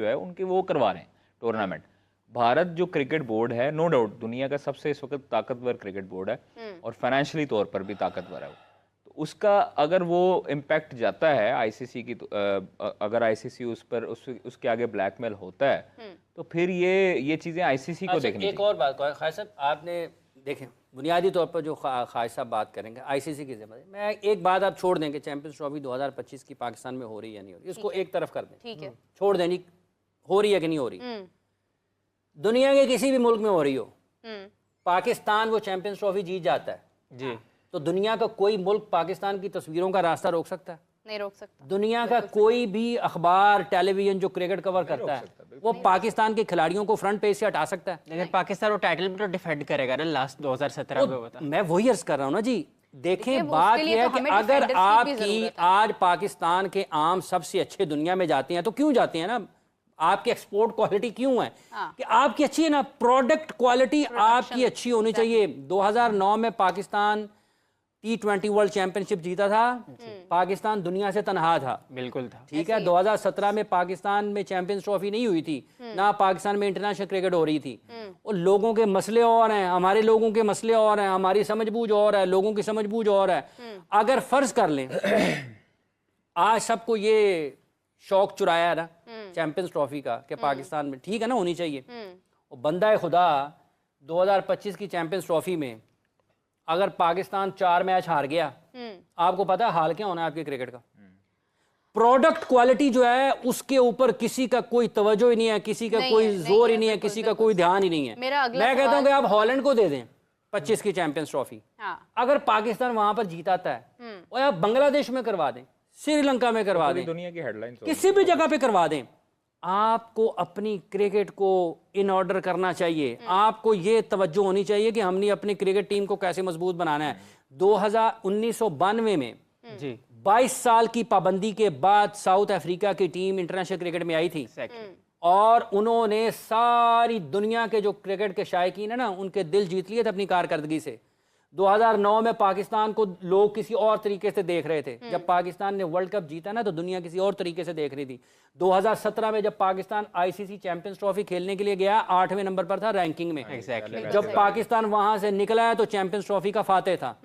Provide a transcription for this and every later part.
जो है उनके वो करवा रहे हैं टूर्नामेंट। भारत जो क्रिकेट बोर्ड है, नो डाउट दुनिया का सबसे इस वक्त ताकतवर क्रिकेट बोर्ड है और फाइनेंशियली तौर पर भी ताकतवर है वो। तो उसका अगर वो इम्पैक्ट जाता है आईसीसी की, अगर आईसीसी उस पर उसके आगे ब्लैकमेल होता है तो फिर ये चीज़ें आईसीसी को देखनी चाहिए। एक और बात खालिद साहब, आपने देखें बुनियादी तौर पर जो खालिद साहब बात करेंगे आईसीसी की जिम्मेदारी, मैं एक बात आप छोड़ देंगे, चैंपियंस ट्रॉफी 2025 की पाकिस्तान में हो रही है या नहीं हो रही, इसको एक तरफ कर दें, ठीक है, छोड़ देनी हो रही है कि नहीं हो रही, दुनिया के किसी भी मुल्क में हो रही हो, पाकिस्तान वो चैंपियंस ट्रॉफी जीत जाता है जी, तो दुनिया का कोई मुल्क पाकिस्तान की तस्वीरों का रास्ता रोक सकता है? नहीं रोक सकता। दुनिया का कोई भी अखबार टेलीविजन जो क्रिकेट कवर करता है वो पाकिस्तान के खिलाड़ियों को फ्रंट पेज से हटा सकता है? लेकिन पाकिस्तान वो टाइटल भी तो डिफेंड करेगा ना, लास्ट 2017 में हुआ था। मैं वही अर्ज कर रहा हूँ ना जी। देखें बात यह है कि अगर आपकी आज पाकिस्तान के आम सबसे अच्छे दुनिया में जाते हैं तो क्यों जाते हैं ना, आपकी एक्सपोर्ट क्वालिटी क्यों है कि आपकी अच्छी है ना, प्रोडक्ट क्वालिटी आपकी अच्छी होनी चाहिए। 2009 में पाकिस्तान T20 वर्ल्ड चैंपियनशिप जीता था, पाकिस्तान दुनिया से तनहा था, बिल्कुल था, ठीक है। 2017 में पाकिस्तान में चैंपियंस ट्रॉफी नहीं हुई थी, ना पाकिस्तान में इंटरनेशनल क्रिकेट हो रही थी, और लोगों के मसले और हैं, हमारे लोगों के मसले और हैं, हमारी समझबूझ और है, लोगों की समझबूझ और है। अगर फर्ज कर लें आज सबको ये शौक चुराया है ना चैंपियंस ट्रॉफी का कि पाकिस्तान में ठीक है ना होनी चाहिए, और बंदा खुदा 2025 की चैंपियंस ट्रॉफी में अगर पाकिस्तान 4 मैच हार गया, आपको पता है हाल क्या होना है आपके क्रिकेट का? प्रोडक्ट क्वालिटी जो है उसके ऊपर किसी का कोई तवज्जो ही नहीं है, किसी का कोई जोर ही नहीं है, किसी का कोई ध्यान ही नहीं है। मैं कहता हूं कि आप हॉलैंड को दे दें 25 की चैंपियंस ट्रॉफी, अगर पाकिस्तान वहां पर जीताता है, और आप बांग्लादेश में करवा दें, श्रीलंका में करवा दें, दुनिया की हेडलाइंस किसी भी जगह पे करवा दें, आपको अपनी क्रिकेट को इन ऑर्डर करना चाहिए। आपको ये तवज्जो होनी चाहिए कि हमने अपनी क्रिकेट टीम को कैसे मजबूत बनाना है। 1992 में जी 22 साल की पाबंदी के बाद साउथ अफ्रीका की टीम इंटरनेशनल क्रिकेट में आई थी, और उन्होंने सारी दुनिया के जो क्रिकेट के शायकीन है ना उनके दिल जीत लिए थे अपनी कारकर्दगी से। 2009 में पाकिस्तान को लोग किसी और तरीके से देख रहे थे, जब पाकिस्तान ने वर्ल्ड कप जीता ना तो दुनिया किसी और तरीके से देख रही थी। 2017 में जब पाकिस्तान आईसीसी चैंपियंस ट्रॉफी खेलने के लिए गया 8वें नंबर पर था रैंकिंग में, जब पाकिस्तान वहां से निकला है तो चैंपियंस ट्रॉफी का फातेह था।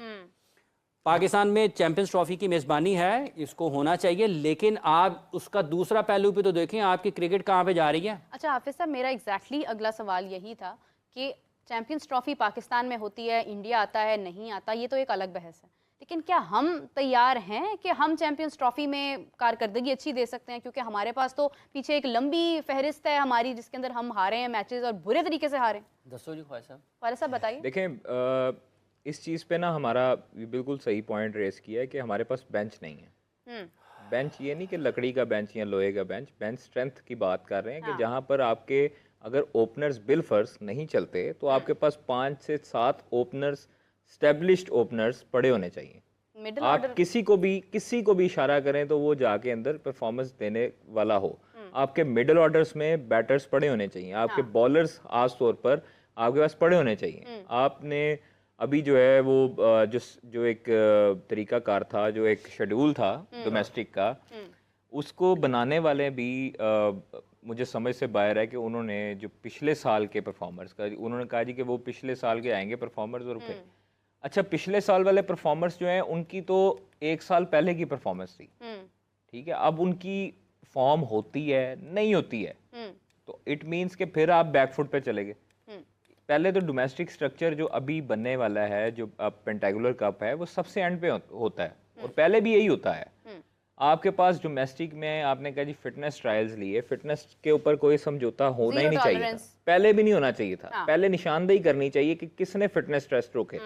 पाकिस्तान में चैंपियंस ट्रॉफी की मेजबानी है, इसको होना चाहिए, लेकिन आप उसका दूसरा पहलू भी तो देखें, आपकी क्रिकेट कहाँ पे जा रही है। अच्छा हाफिज साहब, मेरा एग्जैक्टली अगला सवाल यही था कि चैंपियंस ट्रॉफी पाकिस्तान में होती है, इंडिया आता है नहीं आता, ये तो एक अलग बहस है, लेकिन क्या हम तैयार हैं कि हम चैंपियंस ट्रॉफी में कारकर्दगी अच्छी दे सकते हैं? क्योंकि हमारे पास तो पीछे एक लंबी फहरिस्त है हमारी जिसके अंदर हम हारे हैं मैचेस और बुरे तरीके से हारे। दसो जी ख्वाहिश साहब। ख्वाहिश साहब बताइए। देखें इस चीज़ पे ना हमारा बिल्कुल सही पॉइंट रेस किया है कि हमारे पास बेंच नहीं है। बेंच ये नहीं कि लकड़ी का बेंच या लोहे का बेंच, बेंच स्ट्रेंथ की बात कर रहे हैं कि जहाँ पर आपके अगर ओपनर्स बिल फर्ज नहीं चलते तो आपके पास 5 से 7 ओपनर्स, स्टेब्लिश्ड ओपनर्स पड़े होने चाहिए। आप किसी को भी इशारा करें तो वो जाके अंदर परफॉर्मेंस देने वाला हो। आपके मिडिल ऑर्डर्स में बैटर्स पड़े होने चाहिए, आपके बॉलर्स खास तौर पर आपके पास पड़े होने चाहिए। आपने अभी जो है वो जो एक तरीकाकार था, जो एक शेड्यूल था डोमेस्टिक का, उसको बनाने वाले भी मुझे समझ से बाहर है कि उन्होंने जो पिछले साल के परफॉर्मर्स का उन्होंने कहा जी कि वो पिछले साल के आएंगे परफॉर्मर्स और फिर अच्छा पिछले साल वाले परफॉर्मर्स जो हैं उनकी तो 1 साल पहले की परफॉर्मेंस थी, ठीक है, अब उनकी फॉर्म होती है नहीं होती है, तो इट मीन्स कि फिर आप बैकफुट पे चले गए। पहले तो डोमेस्टिक स्ट्रक्चर जो अभी बनने वाला है, जो अब पेंटागुलर कप है, वो सबसे एंड पे होता है और पहले भी यही होता है। आपके पास डोमेस्टिक में आपने कहा जी फिटनेस ट्रायल्स लिए, फिटनेस के ऊपर कोई समझौता होना ही नहीं चाहिए था, पहले भी नहीं होना चाहिए था। पहले निशानदेही करनी चाहिए कि किसने फिटनेस टेस्ट रोके,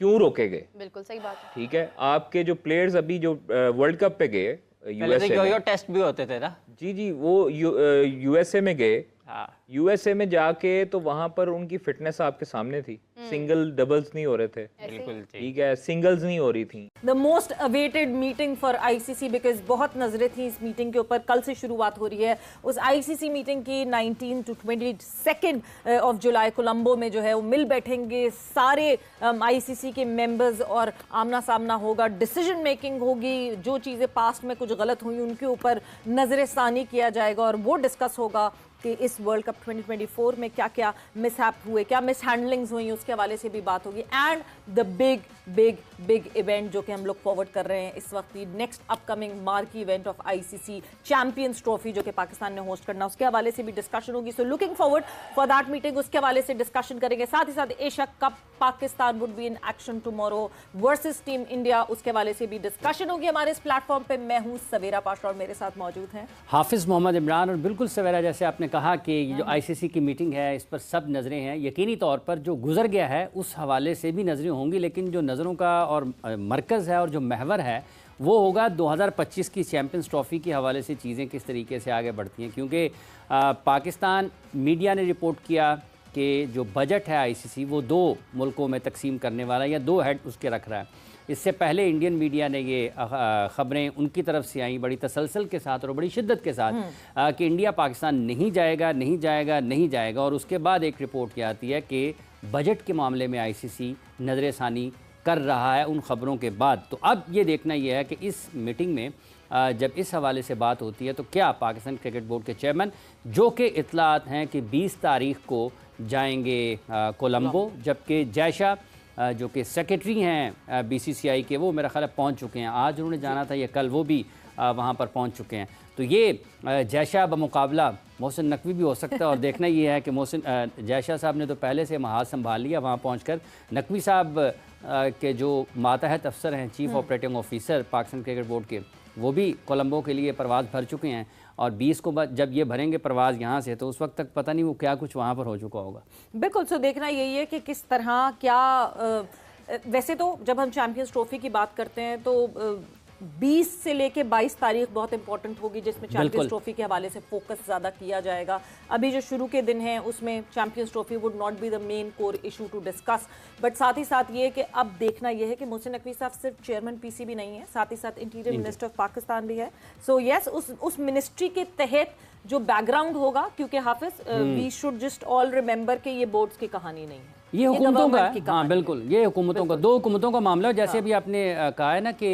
क्यों रोके गए। बिल्कुल सही बात है, ठीक है। आपके जो प्लेयर्स अभी जो वर्ल्ड कप पे गए यूएसए में टेस्ट भी होते थे ना जी, वो यूएसए में गए, हाँ यूएसए में जाके तो वहां पर उनकी फिटनेस आपके सामने थी, सिंगल डबल्स नहीं हो रहे थे, बिल्कुल जी। ठीक है, सिंगल्स नहीं हो रही थी। The most awaited meeting for ICC, because बहुत नजरें थी इस मीटिंग के ऊपर। कल से शुरुआत हो रही है उस आईसीसी मीटिंग की। 19 to 22 ऑफ जुलाई कोलंबो में जो है वो मिल बैठेंगे सारे आईसीसी के मेंबर्स और आमना सामना होगा, डिसीजन मेकिंग होगी, जो चीज़ें पास्ट में कुछ गलत हुई उनके ऊपर नजरसानी किया जाएगा और वो डिस्कस होगा कि इस वर्ल्ड कप 2024 में क्या क्या मिसहैप हुए, क्या मिसहैंडलिंग्स हुई, उसके हवाले से भी बात होगी। And the big big big event जो कि हम लोग फॉरवर्ड कर रहे हैं इस वक्त, next upcoming marquee event of ICC champions trophy जो कि पाकिस्तान ने होस्ट करना, उसके हवाले से भी डिस्कशन होगी। So looking forward for that meeting, उसके हवाले से डिस्कशन करेंगे। साथ ही साथ Asia cup Pakistan would be in action tomorrow versus team India, उसके हवाले से भी डिस्कशन होगी हमारे इस प्लेटफॉर्म पे। मैं हूं सवेरा पाशा और मेरे साथ मौजूद हैं हाफिज़ मोहम्मद इमरान। और बिल्कुल सवेरा, जैसे आपने कहा कि ये जो आईसीसी की मीटिंग है इस पर सब नज़रें हैं। यकीनी तौर पर जो गुजर गया है उस हवाले से भी नज़रें होंगी, लेकिन जो नज़रों का और मरकज़ है और जो महवर है वो होगा 2025 की चैंपियंस ट्रॉफ़ी के हवाले से चीज़ें किस तरीके से आगे बढ़ती हैं। क्योंकि पाकिस्तान मीडिया ने रिपोर्ट किया कि जो बजट है आईसीसी वो 2 मुल्कों में तकसीम करने वाला है या 2 हेड उसके रख रहा है। इससे पहले इंडियन मीडिया ने ये ख़बरें उनकी तरफ से आई बड़ी तसलसल के साथ और बड़ी शिद्दत के साथ कि इंडिया पाकिस्तान नहीं जाएगा नहीं जाएगा नहीं जाएगा। और उसके बाद एक रिपोर्ट क्या आती है कि बजट के मामले में आईसीसी नज़रसानी कर रहा है उन ख़बरों के बाद। तो अब ये देखना यह है कि इस मीटिंग में जब इस हवाले से बात होती है तो क्या पाकिस्तान क्रिकेट बोर्ड के चेयरमैन, जो कि इतलात हैं कि 20 तारीख को जाएंगे कोलंबो, जबकि जयशा जो कि सेक्रेटरी हैं बीसीसीआई के, वो मेरा ख्याल है पहुंच चुके हैं। आज उन्होंने जाना था या कल वो भी वहां पर पहुंच चुके हैं। तो ये जयशा बमुकाबला मोहसिन नकवी भी हो सकता है। और देखना ये है कि जयशा साहब ने तो पहले से महाज संभाल लिया वहाँ पहुँचकर। नकवी साहब के जो मातहत अफसर हैं, chief operating officer Pakistan cricket board के, वो भी कोलंबो के लिए परवाज़ भर चुके हैं। और 20 को जब ये भरेंगे परवाज़ यहाँ से, तो उस वक्त तक पता नहीं वो क्या कुछ वहाँ पर हो चुका होगा। बिल्कुल। सो देखना यही है कि किस तरह क्या वैसे तो जब हम चैंपियंस ट्रॉफी की बात करते हैं तो 20 से लेके 22 तारीख बहुत इंपॉर्टेंट होगी, जिसमें चैंपियंस ट्रॉफी के हवाले से फोकस ज़्यादा किया जाएगा। अभी जो शुरू के दिन हैं उसमें Champions Trophy would not be the main core issue to discuss. But साथ ही साथ ये कि अब देखना यह है कि मोहसिन नकवी साहब सिर्फ चेयरमैन पीसीबी नहीं है, साथ ही साथ इंटीरियर मिनिस्टर ऑफ पाकिस्तान भी है। सो यस, उस मिनिस्ट्री के तहत जो बैकग्राउंड होगा, क्योंकि Hafiz we should just all remember कि ये बोर्ड्स की कहानी नहीं है, ये हुकूमतों का है। हाँ बिल्कुल, ये हुकूमतों का, 2 हुकूमतों का मामला है। जैसे अभी आपने कहा है ना कि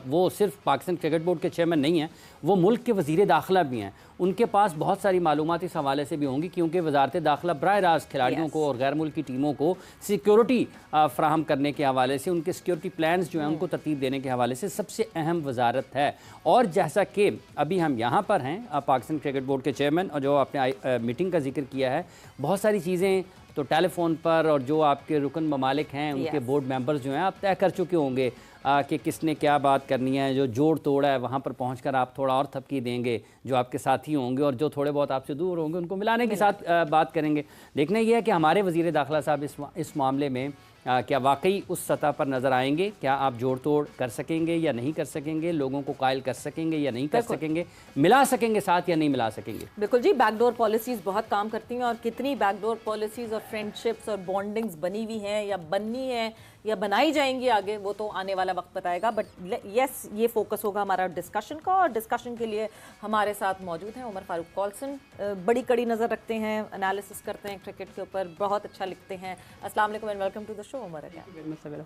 वो सिर्फ पाकिस्तान क्रिकेट बोर्ड के चेयरमैन नहीं हैं, वो मुल्क के वज़ीर दाखिला भी हैं। उनके पास बहुत सारी मालूमात इस हवाले से भी होंगी, क्योंकि वजारत दाखिला बराह रास्त खिलाड़ियों को और गैर मुल्की टीमों को सिक्योरिटी फ्राहम करने के हवाले से, उनके सिक्योरिटी प्लान्स जो हैं उनको तरतीब देने के हवाले से सबसे अहम वजारत है। और जैसा कि अभी हम यहाँ पर हैं पाकिस्तान क्रिकेट बोर्ड के चेयरमैन, और जो आपने मीटिंग का जिक्र किया है, बहुत सारी चीज़ें तो टेलीफोन पर, और जो आपके रुकन ममालिक हैं उनके बोर्ड मेंबर्स जो हैं आप तय कर चुके होंगे कि किसने क्या बात करनी है। जो जोड़ तोड़ है वहाँ पर पहुँचकर आप थोड़ा और थपकी देंगे जो आपके साथी होंगे, और जो थोड़े बहुत आपसे दूर होंगे उनको मिलाने के साथ बात करेंगे। देखना यह है कि हमारे वज़ीर दाखिला साहब इस मामले में क्या वाकई उस सतह पर नज़र आएंगे, क्या आप जोड़ तोड़ कर सकेंगे या नहीं कर सकेंगे, लोगों को कायल कर सकेंगे या नहीं कर सकेंगे, मिला सकेंगे साथ या नहीं मिला सकेंगे। बिल्कुल जी, बैकडोर पॉलिसीज़ बहुत काम करती हैं, और कितनी बैकडोर पॉलिसीज़ और फ्रेंडशिप्स और बॉन्डिंग्स बनी हुई हैं या बननी है या बनाई जाएंगी आगे, वो तो आने वाला वक्त बताएगा। बट यस, ये फोकस होगा हमारा डिस्कशन का, और डिस्कशन के लिए हमारे साथ मौजूद हैं उमर फारूक कॉल्सन। बड़ी कड़ी नज़र रखते हैं, एनालिसिस करते हैं क्रिकेट के ऊपर, बहुत अच्छा लिखते हैं। अस्सलाम वालेकुम and welcome to the show Umar.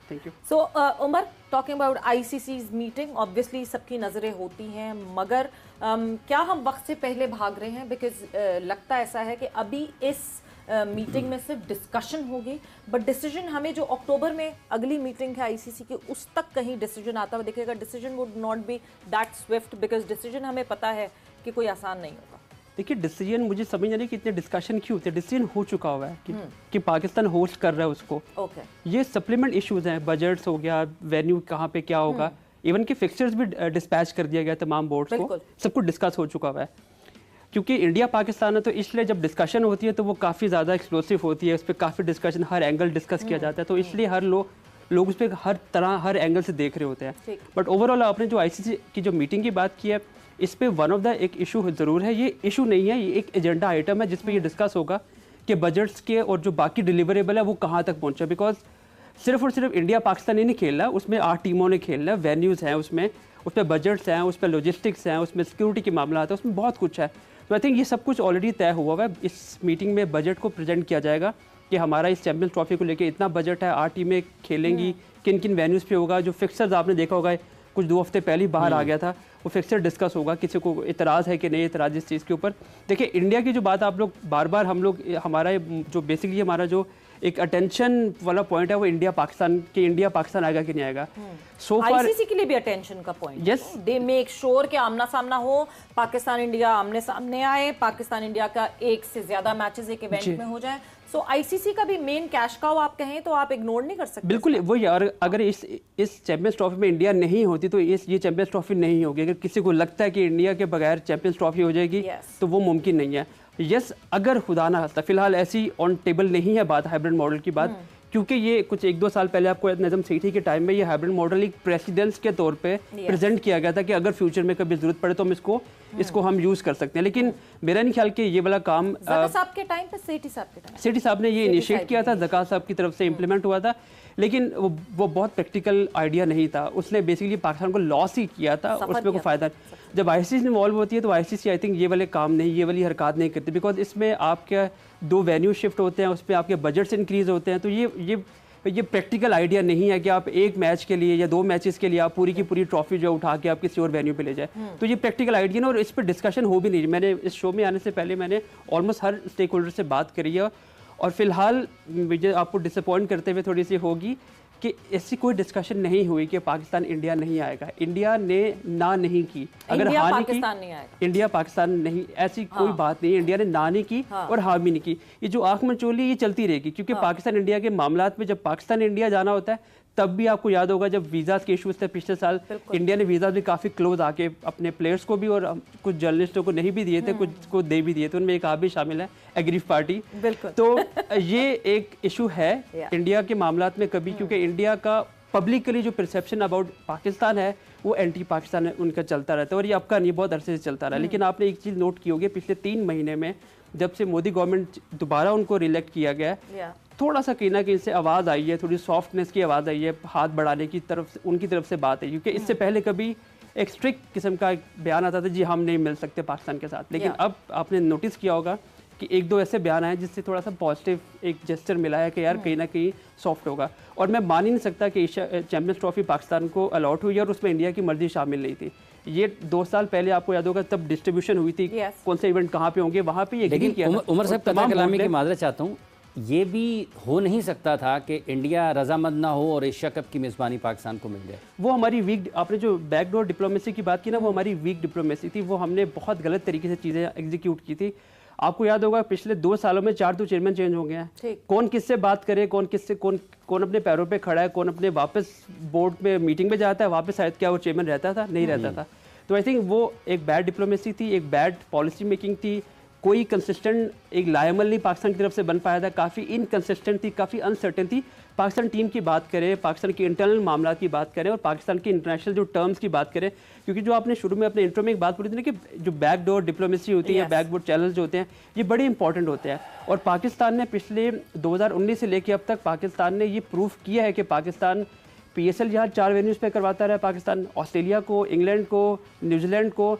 Thank you. So Umar, talking about ICC's meeting, obviously सबकी नज़रें होती हैं, मगर क्या हम वक्त से पहले भाग रहे हैं? बिकॉज लगता ऐसा है कि अभी इस मीटिंग में सिर्फ डिस्कशन होगी, बट डिसीजन हमें जो अक्टूबर में अगली मीटिंग है आईसीसी की, उस तक कहीं डिसीजन आता हुआ दिखेगा। Decision would not B that Swift, because decision हमें पता है कि कोई आसान नहीं होगा। देखिए, डिसीजन मुझे समझ नहीं कि इतने डिस्कशन क्यों होते हैं। डिसीजन हो चुका हुआ है कि पाकिस्तान होस्ट कर रहा है उसको। ये सप्लीमेंट इश्यूज हैं, बजट्स हो गया, वेन्यू कहाँ पे क्या होगा, इवन कि फिक्सचर्स भी डिस्पैच कर दिया गया तमाम बोर्ड्स को, सब कुछ डिस्कस हो चुका हुआ है। क्योंकि इंडिया पाकिस्तान है तो इसलिए जब डिस्कशन होती है तो वो काफ़ी ज़्यादा एक्सप्लोसिव होती है, उस पर काफ़ी डिस्कशन, हर एंगल डिस्कस किया जाता है, तो इसलिए हर लोग लोग उस पर हर तरह हर एंगल से देख रहे होते हैं। बट ओवरऑल आपने जो आईसीसी की जो मीटिंग की बात की है, इस पे वन ऑफ द एक इशू ज़रूर है, ये इशू नहीं है, ये एक एजेंडा आइटम है जिस पे ये डिस्कस होगा कि बजट्स के और जो बाकी डिलीवरेबल है वो कहाँ तक पहुँचा। बिकॉज सिर्फ और सिर्फ इंडिया पाकिस्तान ही नहीं खेल रहा, उसमें 8 टीमों ने खेल रहा है, वेन्यूज़ हैं उसमें बजट्स हैं, उस पर लॉजिस्टिक्स हैं, उसमें सिक्योरिटी के मामला आता है, उसमें बहुत कुछ है। तो आई थिंक ये सब कुछ ऑलरेडी तय हुआ है। इस मीटिंग में बजट को प्रेजेंट किया जाएगा कि हमारा इस चैंपियंस ट्रॉफी को लेकर इतना बजट है, 8 टीमें खेलेंगी, किन किन वेन्यूज़ पे होगा। जो फिक्सर्स आपने देखा होगा कुछ 2 हफ्ते पहले ही बाहर आ गया था, वो फिक्सर डिस्कस होगा, किसी को इतराज़ है कि नहीं इतराज़ इस चीज़ के ऊपर। देखिए इंडिया की जो बात आप लोग बार बार हम लोग हमारा जो बेसिकली हमारा जो एक अटेंशन वाला पॉइंट है वो इंडिया पाकिस्तान आएगा कि नहीं आएगा। सो फार आईसीसी के लिए भी अटेंशन का point, yes, they make sure कि आमना सामना हो, पाकिस्तान इंडिया आमने सामने आए, पाकिस्तान इंडिया का एक से ज्यादा मैचेस एक इवेंट में हो जाए। सो आईसीसी का भी मेन कैश काउ आप कहें तो आप इग्नोर नहीं कर सकते। बिल्कुल वही, और अगर इस चैंपियंस ट्रॉफी में इंडिया नहीं होती तो ये चैंपियंस ट्रॉफी नहीं होगी। अगर किसी को लगता है कि इंडिया के बगैर चैंपियंस ट्रॉफी हो जाएगी तो वो मुमकिन नहीं है। यस, अगर खुदा ना खास्ता फिलहाल ऐसी ऑन टेबल नहीं है बात हाइब्रिड मॉडल की बात, क्योंकि ये कुछ 1-2 साल पहले आपको नजम सेठी के टाइम में ये हाइब्रिड मॉडल एक प्रेसिडेंस के तौर पे प्रेजेंट किया गया था कि अगर फ्यूचर में कभी जरूरत पड़े तो हम इसको हम यूज कर सकते हैं। लेकिन मेरा नहीं ख्याल कि ये वाला काम साहब के टाइम पे सेठी साहब ने ये इनिशिएट किया था, ज़का साहब की तरफ से इम्प्लीमेंट हुआ था, लेकिन वो बहुत प्रैक्टिकल आइडिया नहीं था। उसने बेसिकली पाकिस्तान को लॉस ही किया था, उसमें कोई फायदा। जब आईसीसी इन्वॉल्व होती है तो आईसीसी आई थिंक ये वाले काम नहीं, ये वाली हरकत नहीं करती, बिकॉज इसमें आपके 2 वेन्यू शिफ्ट होते हैं, उस पर आपके बजट्स इंक्रीज होते हैं। तो ये प्रैक्टिकल आइडिया नहीं है कि आप एक मैच के लिए या 2 मैचेस के लिए आप पूरी की पूरी ट्रॉफी जो उठा के आप किसी और वेन्यू पे ले जाए। तो ये प्रैक्टिकल आइडिया ना, और इस पर डिस्कशन हो भी नहीं। मैंने इस शो में आने से पहले मैंने ऑलमोस्ट हर स्टेक होल्डर से बात करी है, और फिलहाल मुझे आपको डिसअपॉइंट करते हुए थोड़ी सी होगी कि ऐसी कोई डिस्कशन नहीं हुई कि पाकिस्तान इंडिया नहीं आएगा। इंडिया ने ना नहीं की, अगर हाँ नहीं की इंडिया पाकिस्तान नहीं, ऐसी कोई बात नहीं। इंडिया ने ना नहीं की और हाँ भी नहीं की। ये जो आंख मंचोली ये चलती रहेगी, क्योंकि पाकिस्तान इंडिया के मामलात में जब पाकिस्तान इंडिया जाना होता है तब भी आपको याद होगा जब वीज़ाज के इशूज़ थे पिछले साल, इंडिया ने वीज़ा भी काफ़ी क्लोज आके अपने प्लेयर्स को भी और कुछ जर्नलिस्टों को नहीं भी दिए थे, कुछ को दे भी दिए थे, उनमें एक आप भी शामिल है, एग्रीफ पार्टी। तो ये एक इशू है इंडिया के मामलात में कभी, क्योंकि इंडिया का पब्लिकली जो परसेप्शन अबाउट पाकिस्तान है वो एंटी पाकिस्तान उनका चलता रहता है, और ये आपका नहीं बहुत अरसे से चलता रहा। लेकिन आपने एक चीज़ नोट की होगी, पिछले 3 महीने में जब से मोदी गवर्नमेंट दोबारा उनको रिलेक्ट किया गया, थोड़ा सा कहीं ना कहीं से आवाज़ आई है, थोड़ी सॉफ्टनेस की आवाज़ आई है, हाथ बढ़ाने की तरफ उनकी तरफ से बात है। क्योंकि इससे पहले कभी एक स्ट्रिक्ट किस्म का बयान आता था, जी हम नहीं मिल सकते पाकिस्तान के साथ। लेकिन अब आपने नोटिस किया होगा कि 1-2 ऐसे बयान आए जिससे थोड़ा सा पॉजिटिव एक जेस्चर मिला है कि यार कहीं ना कहीं सॉफ्ट होगा। और मैं मान ही नहीं सकता कि चैंपियंस ट्रॉफी पाकिस्तान को अलॉट हुई और उसमें इंडिया की मर्जी शामिल नहीं थी। ये 2 साल पहले आपको याद होगा तब डिस्ट्रीब्यूशन हुई थी, कौन से इवेंट कहाँ पे होंगे, वहाँ पे ये एग्री किया। उमर साहब कथा कलामी की माजरत चाहता हूँ, ये भी हो नहीं सकता था कि इंडिया रजामंद ना हो और एशिया कप की मेज़बानी पाकिस्तान को मिल जाए। वो हमारी वीक, आपने जो बैकडोर डिप्लोमेसी की बात की ना, वो हमारी वीक डिप्लोमेसी थी, वो हमने बहुत गलत तरीके से चीज़ें एग्जीक्यूट की थी। आपको याद होगा पिछले 2 सालों में 4 तो चेयरमैन चेंज हो गए हैं, कौन किससे बात करे, कौन अपने पैरों पे खड़ा है, कौन अपने वापस बोर्ड में मीटिंग में जाता है, वापस शायद क्या वो चेयरमैन रहता था, नहीं रहता था। तो आई थिंक वो एक बैड डिप्लोमेसी थी, एक बैड पॉलिसी मेकिंग थी, कोई कंसिस्टेंट एक लायमल नहीं पाकिस्तान की तरफ से बन पाया था, काफ़ी इनकंसिस्टेंट थी, काफ़ी अनसर्टेन थी। पाकिस्तान टीम की बात करें, पाकिस्तान के इंटरनल मामला की बात करें और पाकिस्तान के इंटरनेशनल जो टर्म्स की बात करें, क्योंकि जो आपने शुरू में अपने इंट्रो में एक बात बोली थी ना कि जो बैकडोर डिप्लोमेसी होती है, बैकडोर चैनल्स होते हैं, ये बड़े इंपॉर्टेंट होते हैं। और पाकिस्तान ने पिछले 2019 से लेकर अब तक पाकिस्तान ने ये प्रूफ किया है कि पाकिस्तान PSL यहाँ 4 वेन्यूज़ पे करवाता रहा है। पाकिस्तान ऑस्ट्रेलिया को, इंग्लैंड को, न्यूजीलैंड को,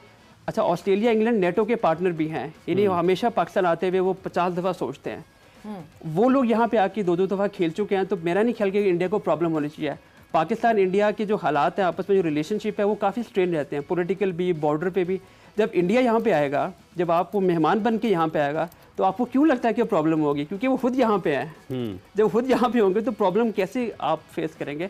अच्छा ऑस्ट्रेलिया इंग्लैंड नेटो के पार्टनर भी हैं, यानी हमेशा पाकिस्तान आते हुए वो 50 दफ़ा सोचते हैं। वो लोग यहाँ पे आके 2-2 दफ़ा खेल चुके हैं, तो मेरा नहीं ख्याल कि इंडिया को प्रॉब्लम होनी चाहिए। पाकिस्तान इंडिया के जो हालात हैं, आपस में जो रिलेशनशिप है वो काफ़ी स्ट्रेन रहते हैं, पॉलिटिकल भी, बॉर्डर पे भी। जब इंडिया यहाँ पे आएगा, जब आप वो मेहमान बन के यहाँ पे आएगा, तो आपको क्यों लगता है कि प्रॉब्लम होगी? क्योंकि वो खुद यहाँ पे है। जब खुद यहाँ पे होंगे तो प्रॉब्लम कैसे आप फेस करेंगे?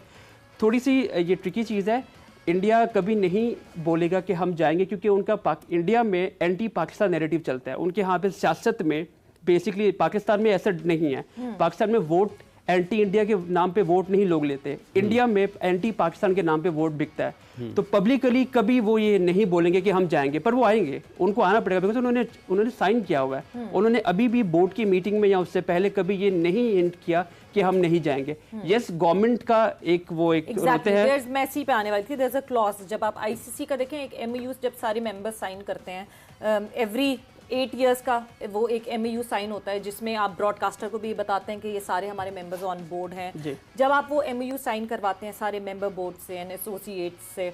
थोड़ी सी ये ट्रिकी चीज़ है। इंडिया कभी नहीं बोलेगा कि हम जाएंगे, क्योंकि उनका इंडिया में एंटी पाकिस्तान नैरेटिव चलता है। उनके यहाँ पे सियासत में बेसिकली पाकिस्तान में ऐसा नहीं है। पाकिस्तान में वोट एंटी इंडिया के नाम पे वोट नहीं लोग लेते, इंडिया में एंटी पाकिस्तान के नाम पे वोट बिकता है। तो पब्लिकली कभी वो ये नहीं बोलेंगे कि हम जाएंगे, पर वो आएंगे, उनको आना पड़ेगा, बिकॉज उन्होंने साइन किया हुआ है। उन्होंने अभी भी बोर्ड की मीटिंग में या उससे पहले कभी ये नहीं हिंट किया कि हम नहीं जाएंगे। यस, गवर्नमेंट का एक होते हैं। मैं इसी पे आने वाली थी, देयर इज अ क्लॉज, जब आप आईसीसी का देखें, एक एमओयू जब सारे मेंबर्स साइन करते हैं, एवरी 8 इयर्स का वो एक एमओयू साइन होता है, जिसमें आप ब्रॉडकास्टर को भी बताते हैं कि ये सारे हमारे मेंबर्स ऑन बोर्ड हैं। जब आप वो एमओयू साइन करवाते हैं सारे मेंबर बोर्ड से एंड एसोसिएट्स से,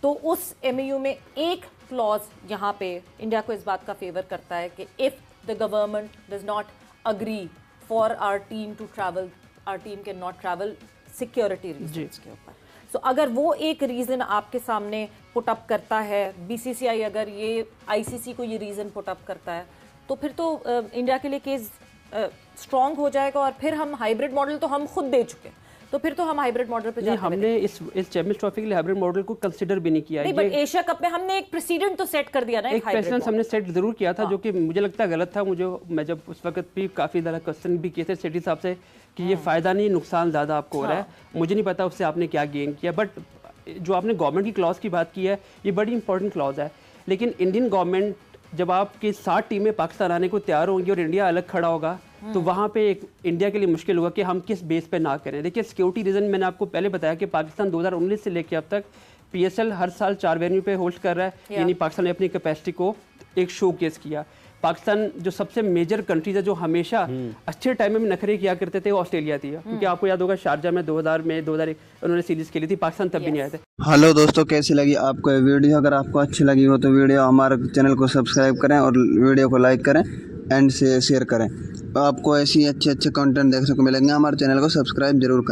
तो उस एमओयू में एक क्लॉज यहाँ पे इंडिया को इस बात का फेवर करता है कि if the government does not agree for our team to travel, our team can not travel security reasons के ऊपर। तो अगर वो एक रीज़न आपके सामने पुट अप करता है, बीसीसीआई अगर ये आईसीसी को ये रीज़न पुट अप करता है, तो फिर तो इंडिया के लिए केस स्ट्रॉन्ग हो जाएगा। और फिर हम हाइब्रिड मॉडल तो हम खुद दे चुके हैं, तो फिर तो हम हाइब्रिड मॉडल पे जाते हैं। हमने इस चैंपियंस ट्रॉफी के लिए हाइब्रिड मॉडल को कंसीडर भी नहीं किया है। बट एशिया कप में हमने एक प्रेसिडेंट तो सेट कर दिया ना, एक प्रेसिडेंट हमने सेट जरूर किया था, जो कि मुझे लगता है गलत था। मैं जब उस वक्त भी काफ़ी ज़्यादा क्वेश्चन भी किए थे सेठी साहब से कि ये फ़ायदा नहीं, नुकसान ज़्यादा आपको हो रहा है। मुझे नहीं पता उससे आपने क्या गेन किया, बट जो आपने गवर्नमेंट की क्लॉज की बात की है, ये बड़ी इंपॉर्टेंट क्लॉज है। लेकिन इंडियन गवर्नमेंट जब आपकी 60 टीमें पाकिस्तान आने को तैयार होंगी और इंडिया अलग खड़ा होगा, तो वहाँ पे एक इंडिया के लिए मुश्किल होगा कि हम किस बेस पे ना करें। देखिए, सिक्योरिटी रीज़न मैंने आपको पहले बताया कि पाकिस्तान 2019 से लेकर अब तक पीएसएल हर साल 4 वेन्यू पे होस्ट कर रहा है, यानी पाकिस्तान ने अपनी कैपेसिटी को एक शो केस किया। पाकिस्तान जो सबसे मेजर कंट्रीज है जो हमेशा अच्छे टाइम में नखरे किया करते थे, वो ऑस्ट्रेलिया थी, क्योंकि आपको याद होगा शारजा में 2001 उन्होंने सीरीज खेली थी, पाकिस्तान तब भी नहीं आए थे। हेलो दोस्तों, कैसी लगी आपको ये वीडियो? अगर आपको अच्छी लगी हो तो वीडियो हमारे चैनल को सब्सक्राइब करें और वीडियो को लाइक करें एंड से शेयर करें। आपको ऐसी अच्छे कंटेंट देखने को मिलेंगे, हमारे चैनल को सब्सक्राइब जरूर करें।